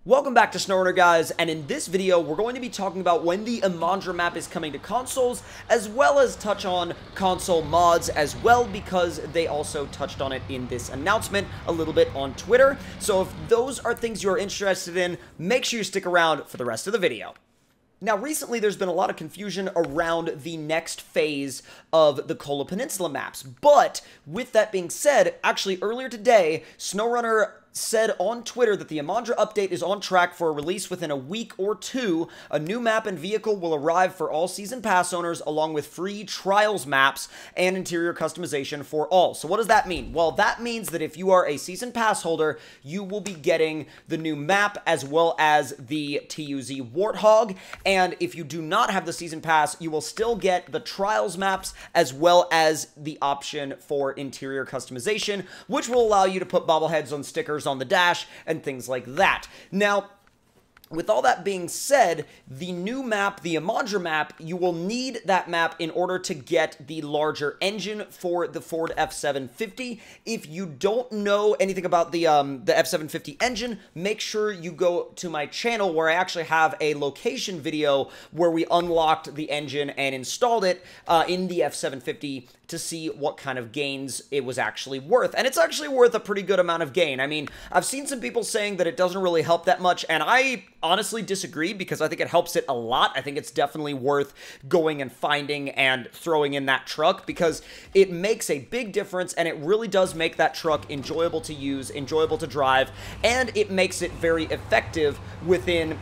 Welcome back to SnowRunner, guys, and in this video, we're going to be talking about when the Imandra map is coming to consoles, as well as touch on console mods as well, because they also touched on it in this announcement a little bit on Twitter. So if those are things you're interested in, make sure you stick around for the rest of the video. Now, recently, there's been a lot of confusion around the next phase of the Kola Peninsula maps, but with that being said, actually earlier today, SnowRunner said on Twitter that the Imandra update is on track for a release within a week or two. A new map and vehicle will arrive for all Season Pass owners, along with free trials maps and interior customization for all. So what does that mean? Well, that means that if you are a Season Pass holder, you will be getting the new map as well as the TUZ Warthog, and if you do not have the Season Pass, you will still get the trials maps as well as the option for interior customization, which will allow you to put bobbleheads on stickers on the dash and things like that. Now, with all that being said, the new map, the Imandra map, you will need that map in order to get the larger engine for the Ford F-750. If you don't know anything about the F-750 engine, make sure you go to my channel where I actually have a location video where we unlocked the engine and installed it in the F-750 to see what kind of gains it was actually worth. And it's actually worth a pretty good amount of gain. I mean, I've seen some people saying that it doesn't really help that much, and I honestly disagree because I think it helps it a lot. I think it's definitely worth going and finding and throwing in that truck because it makes a big difference, and it really does make that truck enjoyable to use, enjoyable to drive, and it makes it very effective within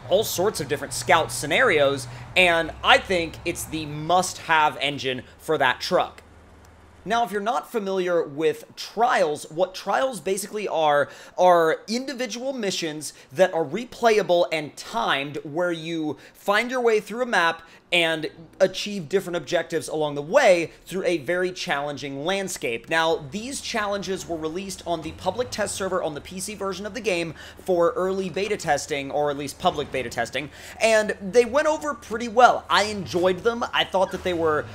all sorts of different scout scenarios, and I think it's the must-have engine for that truck. Now, if you're not familiar with trials, what trials basically are individual missions that are replayable and timed, where you find your way through a map and achieve different objectives along the way through a very challenging landscape. Now, these challenges were released on the public test server on the PC version of the game for early beta testing, or at least public beta testing, and they went over pretty well. I enjoyed them. I thought that they were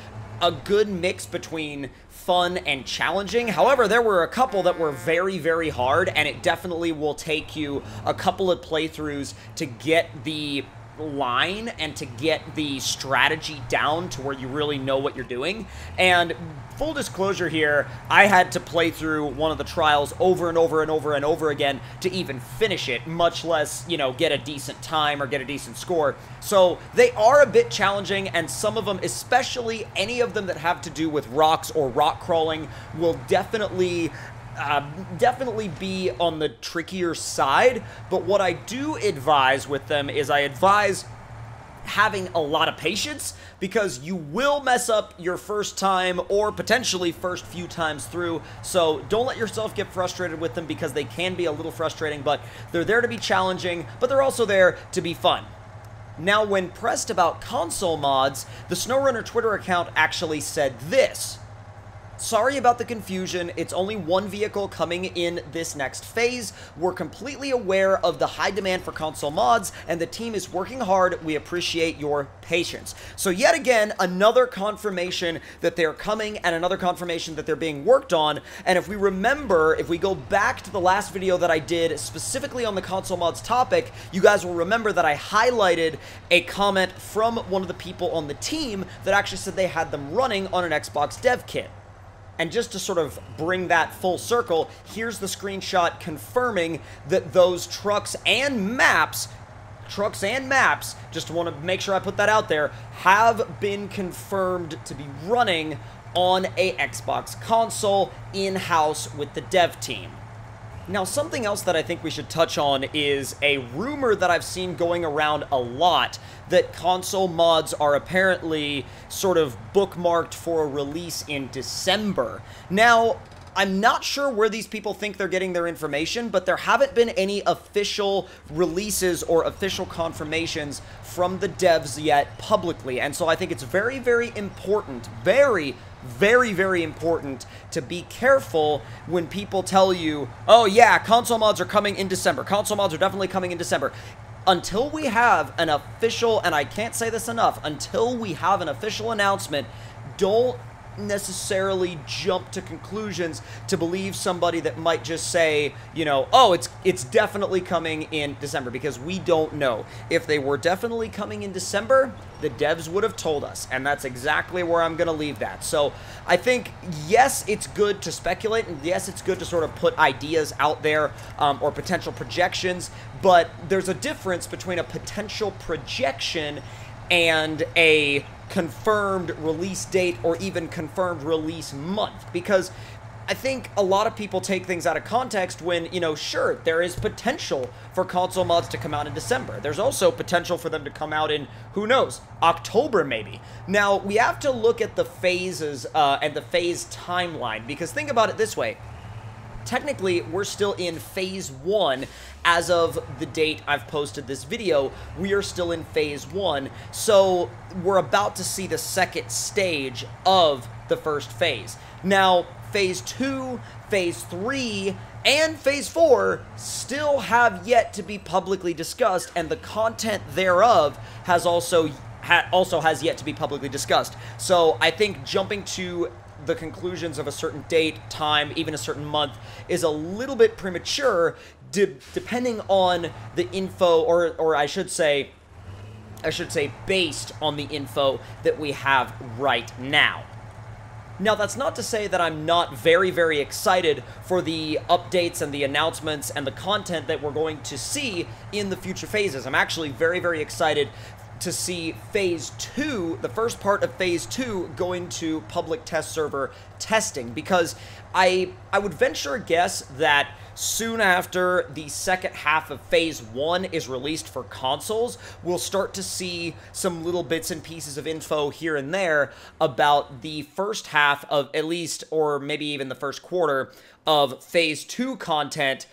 a good mix between fun and challenging. However, there were a couple that were very, very hard, and it definitely will take you a couple of playthroughs to get the line and to get the strategy down to where you really know what you're doing. And full disclosure here, I had to play through one of the trials over and over and over and over again to even finish it, much less, you know, get a decent time or get a decent score. So they are a bit challenging, and some of them, especially any of them that have to do with rocks or rock crawling, will definitely be on the trickier side. But what I do advise with them is I advise having a lot of patience, because you will mess up your first time or potentially first few times through. So don't let yourself get frustrated with them, because they can be a little frustrating, but they're there to be challenging, but they're also there to be fun. Now, when pressed about console mods, the SnowRunner Twitter account actually said this: "Sorry about the confusion, it's only one vehicle coming in this next phase. We're completely aware of the high demand for console mods, and the team is working hard. We appreciate your patience." So yet again, another confirmation that they're coming, and another confirmation that they're being worked on. And if we remember, if we go back to the last video that I did specifically on the console mods topic, you guys will remember that I highlighted a comment from one of the people on the team that actually said they had them running on an Xbox dev kit. And just to sort of bring that full circle, here's the screenshot confirming that those trucks and maps, just want to make sure I put that out there, have been confirmed to be running on a Xbox console in-house with the dev team. Now, something else that I think we should touch on is a rumor that I've seen going around a lot, that console mods are apparently sort of bookmarked for a release in December. Now, I'm not sure where these people think they're getting their information, but there haven't been any official releases or official confirmations from the devs yet publicly. And so I think it's very, very important, very, very important to be careful when people tell you, oh yeah, console mods are coming in December. Console mods are definitely coming in December. Until we have an official, and I can't say this enough, until we have an official announcement, don't necessarily jump to conclusions to believe somebody that might just say, you know, oh, it's definitely coming in December, because we don't know. If they were definitely coming in December, the devs would have told us, and that's exactly where I'm going to leave that. So I think, yes, it's good to speculate, and yes, it's good to sort of put ideas out there, or potential projections, but there's a difference between a potential projection and a confirmed release date or even confirmed release month, because I think a lot of people take things out of context when, you know, sure, there is potential for console mods to come out in December. There's also potential for them to come out in, who knows, October maybe. Now, we have to look at the phases and the phase timeline, because think about it this way. Technically, we're still in phase 1 as of the date I've posted this video. We are still in phase 1, so we're about to see the second stage of the first phase. Now, phase 2, phase 3, and phase 4 still have yet to be publicly discussed, and the content thereof has also has yet to be publicly discussed. So I think jumping to the conclusions of a certain date, time, even a certain month is a little bit premature, depending on the info, or I should say based on the info that we have right now. Now, that's not to say that I'm not very, very excited for the updates and the announcements and the content that we're going to see in the future phases. I'm actually very, very excited to see phase 2, the first part of phase 2, going to public test server testing, because I would venture a guess that soon after the second half of phase 1 is released for consoles, we'll start to see some little bits and pieces of info here and there about the first half of, at least, or maybe even the first quarter of phase 2 content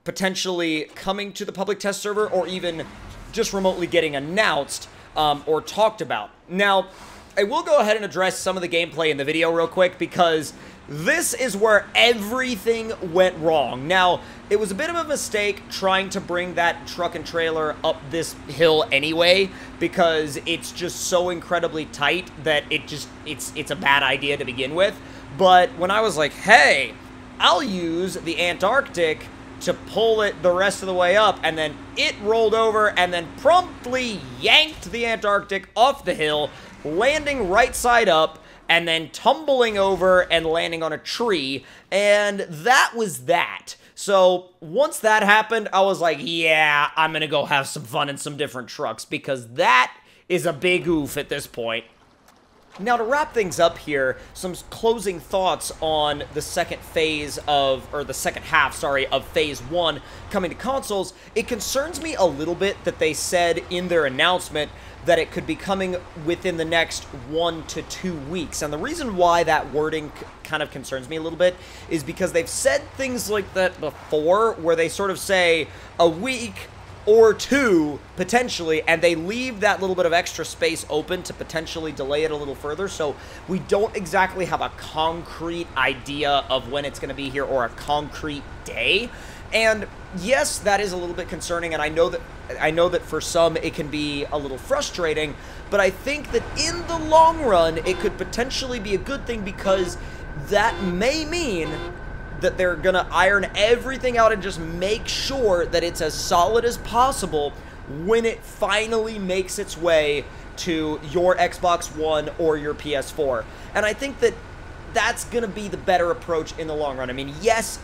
potentially coming to the public test server, or even just remotely getting announced or talked about. Now, I will go ahead and address some of the gameplay in the video real quick, because this is where everything went wrong. Now, it was a bit of a mistake trying to bring that truck and trailer up this hill anyway, because it's just so incredibly tight that it's a bad idea to begin with. But when I was like, hey, I'll use the Antarctic to pull it the rest of the way up, and then it rolled over and then promptly yanked the Antarctic off the hill, landing right side up, and then tumbling over and landing on a tree, and that was that. So once that happened, I was like, yeah, I'm gonna go have some fun in some different trucks, because that is a big oof at this point. Now, to wrap things up here, some closing thoughts on the second phase of, or the second half, sorry, of phase 1 coming to consoles. It concerns me a little bit that they said in their announcement that it could be coming within the next 1 to 2 weeks. And the reason why that wording kind of concerns me a little bit is because they've said things like that before, where they sort of say a week or 2, potentially, and they leave that little bit of extra space open to potentially delay it a little further, so we don't exactly have a concrete idea of when it's going to be here, or a concrete day. And yes, that is a little bit concerning, and I know that for some it can be a little frustrating, but I think that in the long run it could potentially be a good thing, because that may mean that they're gonna iron everything out and just make sure that it's as solid as possible when it finally makes its way to your Xbox One or your PS4. And I think that that's gonna be the better approach in the long run. I mean, yes,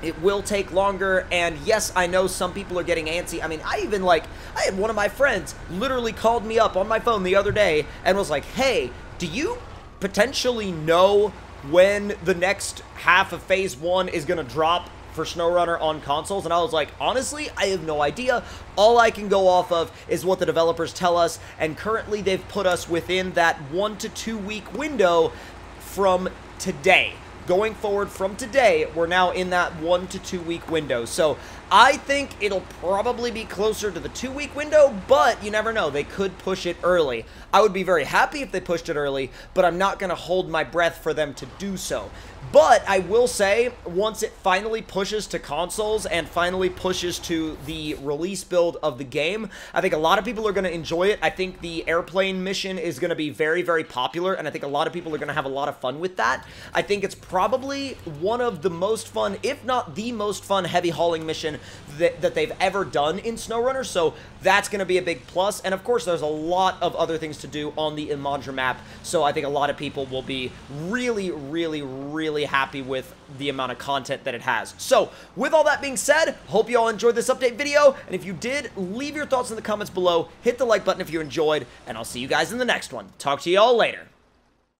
it will take longer, and yes, I know some people are getting antsy. I mean, I had one of my friends literally called me up on my phone the other day and was like, hey, do you potentially know when the next half of phase 1 is going to drop for SnowRunner on consoles? And I was like, honestly, I have no idea. All I can go off of is what the developers tell us, and currently they've put us within that 1 to 2 week window from today. Going forward from today, we're now in that 1 to 2 week window. So I think it'll probably be closer to the 2-week window, but you never know. They could push it early. I would be very happy if they pushed it early, but I'm not going to hold my breath for them to do so. But I will say, once it finally pushes to consoles and finally pushes to the release build of the game, I think a lot of people are going to enjoy it. I think the airplane mission is going to be very, very popular, and I think a lot of people are going to have a lot of fun with that. I think it's probably one of the most fun, if not the most fun, heavy hauling mission that they've ever done in SnowRunner, so that's going to be a big plus. And of course, there's a lot of other things to do on the Imandra map, so I think a lot of people will be really, really, really happy with the amount of content that it has. So, with all that being said, hope you all enjoyed this update video, and if you did, leave your thoughts in the comments below, hit the like button if you enjoyed, and I'll see you guys in the next one. Talk to you all later.